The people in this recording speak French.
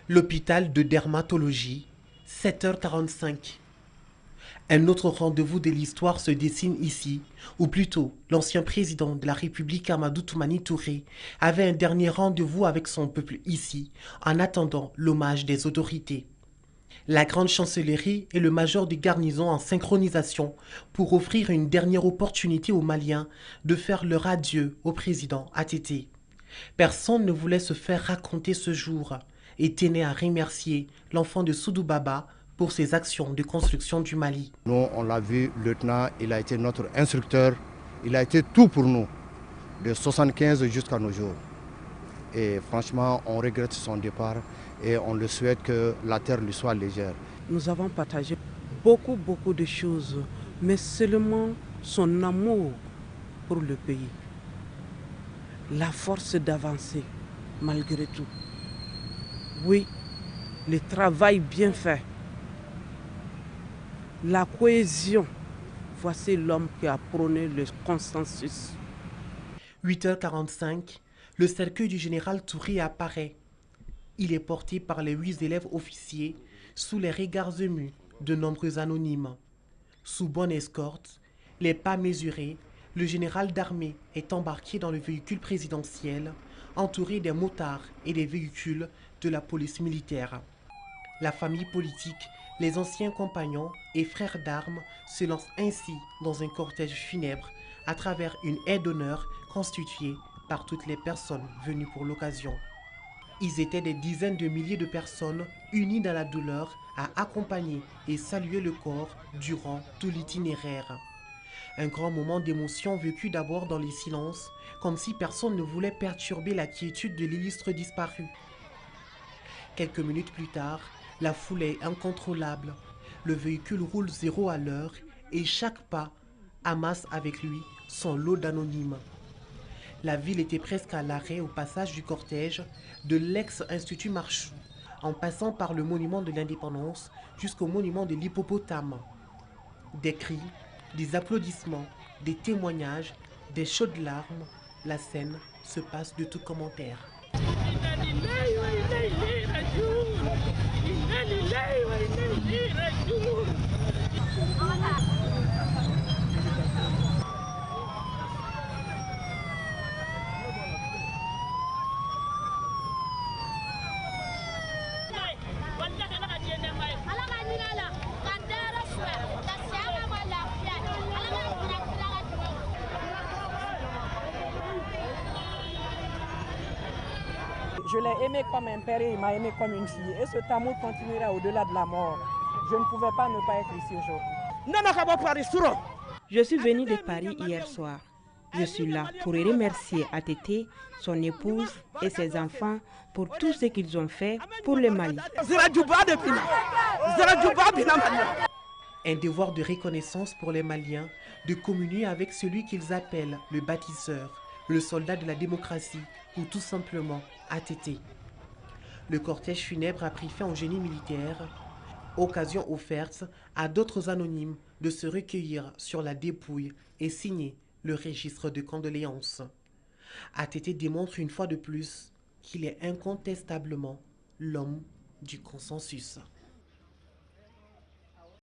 L'hôpital de dermatologie, 7h45. Un autre rendez-vous de l'histoire se dessine ici, ou plutôt, l'ancien président de la République Amadou Toumani Touré avait un dernier rendez-vous avec son peuple ici, en attendant l'hommage des autorités. La grande chancellerie et le major de garnison en synchronisation pour offrir une dernière opportunité aux Maliens de faire leur adieu au président ATT. Personne ne voulait se faire raconter ce jour et tenait à remercier l'enfant de Soudou Baba pour ses actions de construction du Mali. Nous, on l'a vu, le lieutenant, il a été notre instructeur, il a été tout pour nous, de 1975 jusqu'à nos jours. Et franchement, on regrette son départ et on le souhaite que la terre lui soit légère. Nous avons partagé beaucoup de choses, mais seulement son amour pour le pays. La force d'avancer, malgré tout. Oui, le travail bien fait. La cohésion. Voici l'homme qui a prôné le consensus. 8h45, le cercueil du général Touré apparaît. Il est porté par les 8 élèves officiers sous les regards émus de nombreux anonymes. Sous bonne escorte, les pas mesurés, le général d'armée est embarqué dans le véhicule présidentiel, entouré des motards et des véhicules de la police militaire. La famille politique, les anciens compagnons et frères d'armes se lancent ainsi dans un cortège funèbre à travers une haie d'honneur constituée par toutes les personnes venues pour l'occasion. Ils étaient des dizaines de milliers de personnes unies dans la douleur à accompagner et saluer le corps durant tout l'itinéraire. Un grand moment d'émotion vécu d'abord dans les silences, comme si personne ne voulait perturber la quiétude de l'illustre disparu. Quelques minutes plus tard, la foule est incontrôlable. Le véhicule roule 0 à l'heure et chaque pas amasse avec lui son lot d'anonymes. La ville était presque à l'arrêt au passage du cortège de l'ex-Institut Marchou, en passant par le monument de l'Indépendance jusqu'au monument de l'Hippopotame. Des cris, des applaudissements, des témoignages, des chaudes larmes, la scène se passe de tout commentaire. Je l'ai aimé comme un père et il m'a aimé comme une fille. Et cet amour continuera au-delà de la mort. Je ne pouvais pas ne pas être ici aujourd'hui. Je suis venue de Paris hier soir. Je suis là pour remercier ATT, son épouse et ses enfants pour tout ce qu'ils ont fait pour le Mali. Un devoir de reconnaissance pour les Maliens, de communier avec celui qu'ils appellent le bâtisseur, le soldat de la démocratie ou tout simplement ATT. Le cortège funèbre a pris fin au génie militaire, occasion offerte à d'autres anonymes de se recueillir sur la dépouille et signer le registre de condoléances. ATT démontre une fois de plus qu'il est incontestablement l'homme du consensus.